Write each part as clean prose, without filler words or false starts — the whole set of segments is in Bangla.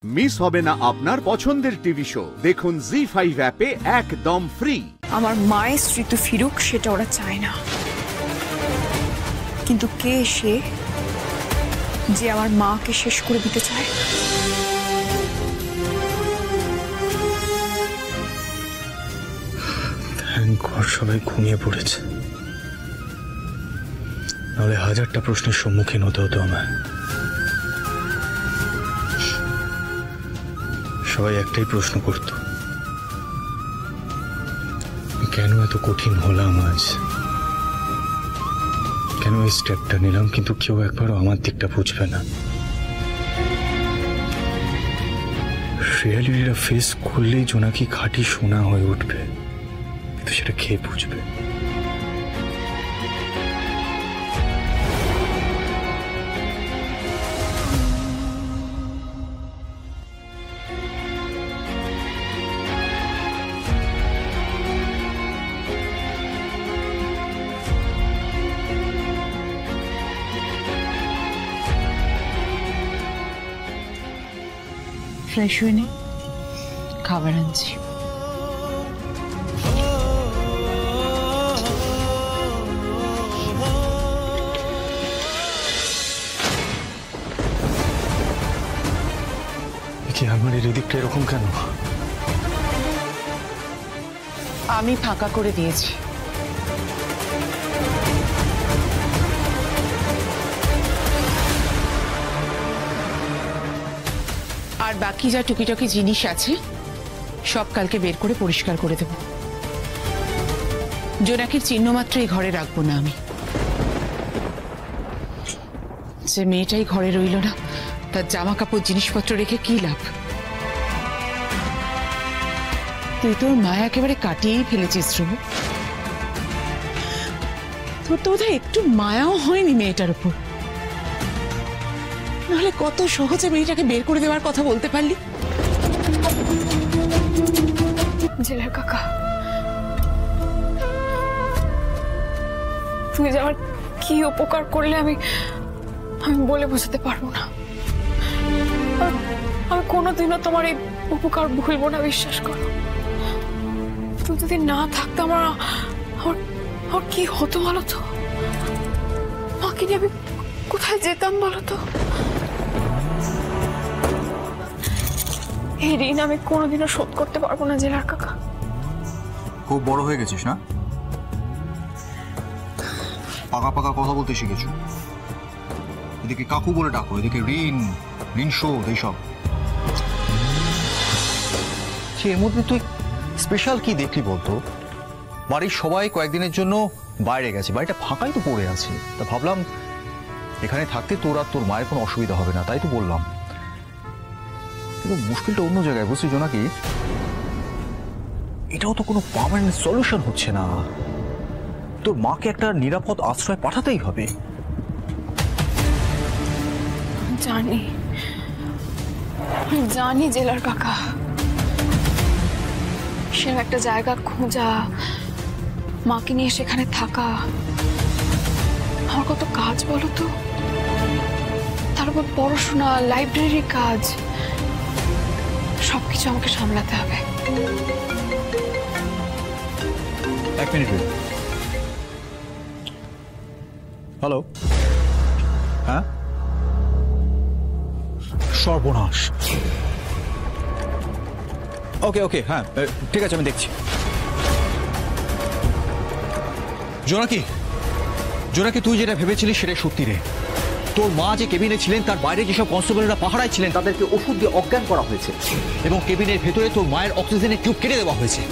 মিস হবে না আপনার পছন্দের টিভি শো। দেখুন জি5 অ্যাপে একদম ফ্রি। আমার মায়ের স্মৃতি ফিরুক সেটা ওরা চায় না, কিন্তু কে সে যে আমার মাকে শেষ করে দিতে চায়? ঘর সবাই ঘুমিয়ে পড়েছে, নাহলে হাজারটা প্রশ্নের সম্মুখীন হতে হতো আমায়। সবাই একটাই প্রশ্ন করত, কেন এত কঠিন হলাম আজ, কেন এই স্টেপটা নিলাম, কিন্তু কেউ একবারও আমার দিকটা বুঝবে না। রিয়ালিটিটা ফেস করলেই জোনাকি খাঁটি সোনা হয়ে উঠবে, কিন্তু সেটা খেয়ে বুঝবে। ফ্রেশ হয়ে নে, খাবার আনছি। আমার এর দিকটা এরকম কেন? আমি ফাঁকা করে দিয়েছি। আর বাকি যা টুকিটাকি জিনিস আছে সব কালকে বের করে পরিষ্কার করে দেব। জোনাকির চিহ্ন মাত্র এই ঘরে রাখবো না আমি। যে মেয়েটাই ঘরে রইল না, তার জামা কাপড় জিনিসপত্র রেখে কি লাভ? তুই তোর মায়া একেবারে কাটিয়েই ফেলেছিস ধ্রুব। তোর তো বোধহয় একটু মায়াও হয়নি মেয়েটার উপর, নাহলে কত সহজে মেয়েটাকে বের করে দেওয়ার কথা বলতে পারলি। জেলার কাকা, তুমি যে আমার কি উপকার করলে আমি বলে বোঝাতে পারবো না। আমি কোনোদিনও তোমার এই উপকার ভুলবো না, বিশ্বাস করো। তুমি যদি না থাকতে আমার কি হতো বলো তো? মাকে নিয়ে আমি কোথায় যেতাম বলো তো? এই ঋণ আমি কোনোদিনও শোধ করতে পারবো না জেলার কাকা। খুব বড় হয়ে গেছিস না, পাকা পাকা কথা বলতে শিখেছো। এদিকে কাকু বলে ডাকো, এদিকে ঋণ শোধ, এইসব। এর মধ্যে তুই স্পেশাল কি দেখলি বলতো? বাড়ির সবাই কয়েকদিনের জন্য বাইরে গেছে, বাড়িটা ফাঁকাই তো পড়ে আছে, তা ভাবলাম এখানে থাকতে তোর আর তোর মায়ের কোনো অসুবিধা হবে না, তাই তো বললাম। কিন্তু মুশকিলটা অন্য জায়গায়, বুঝছিস নাকি? এটাও তো কোনো পার্মানেন্ট সলিউশন হচ্ছে না। তোর মাকে একটা নিরাপদ আশ্রয় পাঠাতেই হবে। জানি জেলার কাকা, সে একটা জায়গা খোঁজা, মাকে নিয়ে সেখানে থাকা, আমার কত কাজ বলো তো। তার উপর পড়াশোনা, লাইব্রেরি কাজ, সবকিছু আমাকে সামলাতে হবে। এক মিনিট। হ্যালো, হ্যাঁ, সর্বনাশ। ওকে ওকে, হ্যাঁ ঠিক আছে, আমি দেখছি। জোনাকি তুই যেটা ভেবেছিলিস সেটাই সত্যি রে। তোর মা যে কেবিনে ছিলেন, তার বাইরে যেসব কনস্টেবলরা পাহারায় ছিলেন তাদেরকে ওষুধ দিয়ে অজ্ঞান করা হয়েছে, এবং কেবিনের ভেতরে তোর মায়ের অক্সিজেনের টিউব কেটে দেওয়া হয়েছে।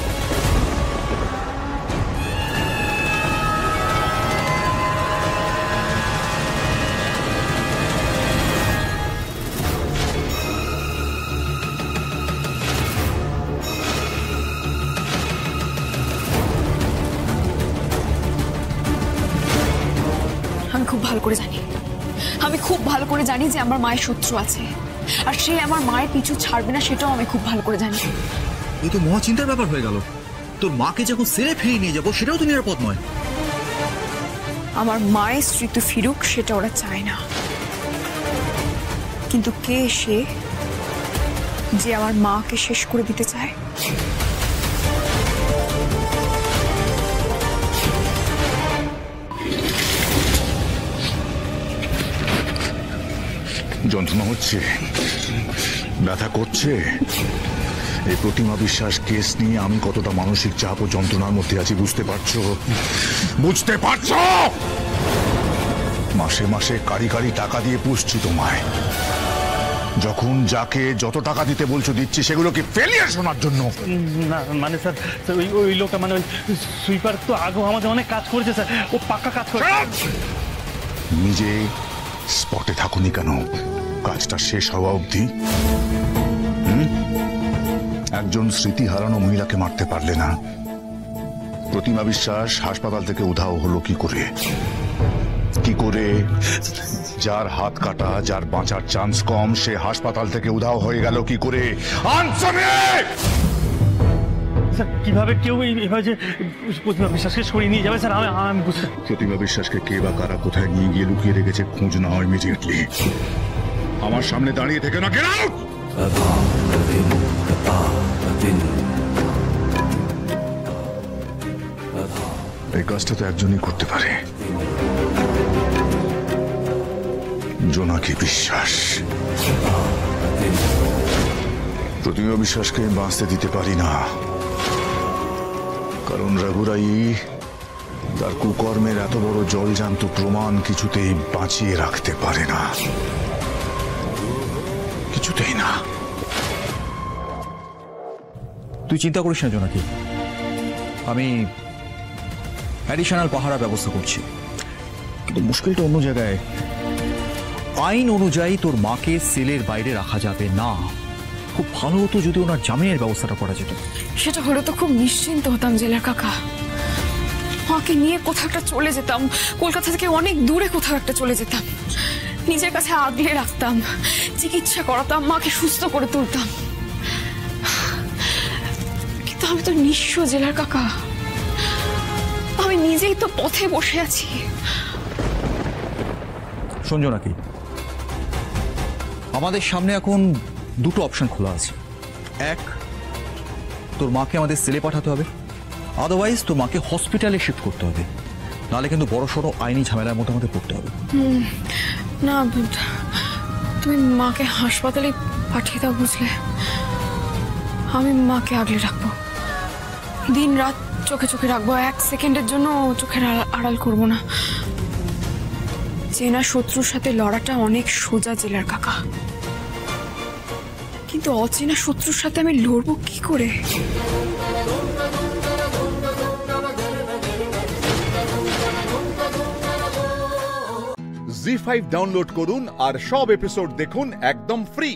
আমি খুব ভালো করে জানি যে আমার মায়ের শত্রু আছে, আর সে আমার মায়ের পিছু ছাড়বে না, সেটাও আমি খুব ভালো করে জানি। এই তো মহা চিন্তার ব্যাপার হয়ে গেল। তোর মাকে যখন সেরে ফিরিয়ে নিয়ে যাবো, সেটাও তো নিরাপদ নয়। আমার মায়ের স্মৃতি ফিরুক সেটা ওরা চায় না, কিন্তু কে সে যে আমার মাকে শেষ করে দিতে চায়। যন্ত্রণা হচ্ছে, ব্যথা করছে। এই প্রতিমা বিশ্বাস কেস নিয়ে আমি কতটা মানসিক চাপ ও যন্ত্রণার মধ্যে আছি বুঝতে পারছো? বুঝতে পারছো? মাসে মাসে কারি কারি টাকা দিয়ে পুষছি তোমায়। যখন যাকে যত টাকা দিতে বলছো দিচ্ছি, সেগুলো কি ফেলিয়ার শোনার জন্য? না মানে স্যার, ওই লোকটা মানে ওই সুইপার তো আগেও আমাদের অনেক কাজ করেছে স্যার, ও পাক্কা কাজ করে। নিজে স্পটে থাকুনি কেন কাজটা শেষ হওয়া অবধি? একজন স্মৃতি হারানো মহিলাকে মারতে পারলে না। প্রতিমা বিশ্বাস হাসপাতাল থেকে উধাও হলো কি করে? কি করে? যার হাত কাটা, যার বাঁচার চান্স কম, সে হাসপাতাল থেকে উধাও হয়ে গেল কি করে? স্যার কিভাবে কেউ এভাবে যে প্রতিমা বিশ্বাসকে সরিয়ে নিয়ে যাবে স্যার, আমি বুঝতে। প্রতিমা বিশ্বাসকে কে বা কারা কোথায় নিয়ে গিয়ে লুকিয়ে রেখেছে খোঁজ না হয় ইমিডিয়েটলি। আমার সামনে দাঁড়িয়ে থেকে না, গেট আউট! এই কাজটা তো একজনই করতে পারে, জোনাকি বিশ্বাস। প্রতিমা বিশ্বাসকে বাঁচতে দিতে পারি না, কারণ রঘুরাই তার কুকর্মের এত বড় জলজান্ত প্রমাণ কিছুতেই বাঁচিয়ে রাখতে পারে না, কিছুতেই না। তুই চিন্তা করিস না জোনাকি, আমি অ্যাডিশনাল পাহারা ব্যবস্থা করছি। কিন্তু মুশকিলটা অন্য জায়গায়। আইন অনুযায়ী তোর মাকে সেলের বাইরে রাখা যাবে না। খুব ভালো হতো যদি ওনার জামিনের ব্যবস্থাটা করা যেত। সেটা হলে তো খুব নিশ্চিন্ত হতাম জেলার কাকা। মাকে নিয়ে কোথাও একটা চলে যেতাম, কলকাতা থেকে অনেক দূরে কোথাও একটা চলে যেতাম, নিজের কাছে আগলে রাখতাম, চিকিৎসা করাতাম, মাকে সুস্থ করে তুলতাম। কিন্তু আমি তো নিঃস্ব জেলার কাকা, আমি নিজেই তো পথে বসে আছি। শোনো নাকি, আমাদের সামনে এখন দুটো অপশন খোলা আছে। এক, তোর মাকে আমাদের সেলে পাঠাতে হবে, আদারওয়াইজ তোর মাকে হসপিটালে শিফট করতে হবে, নাহলে কিন্তু বড় সড়ো আইনি ঝামেলার মধ্যে আমাদের পড়তে হবে। না, তুমি মাকে হাসপাতালে পাঠিয়ে দাও, বুঝলে? আমি মাকে আগলে রাখবো, দিন রাত চোখে চোখে রাখবো, এক সেকেন্ডের জন্য চোখের আড়াল করবো না। চেনা শত্রুর সাথে লড়াটা অনেক সোজা জেলার কাকা, কিন্তু অচেনা শত্রুর সাথে আমি লড়বো কি করে? জি5 ডাউনলোড করুন আর সব এপিসোড দেখুন একদম ফ্রি।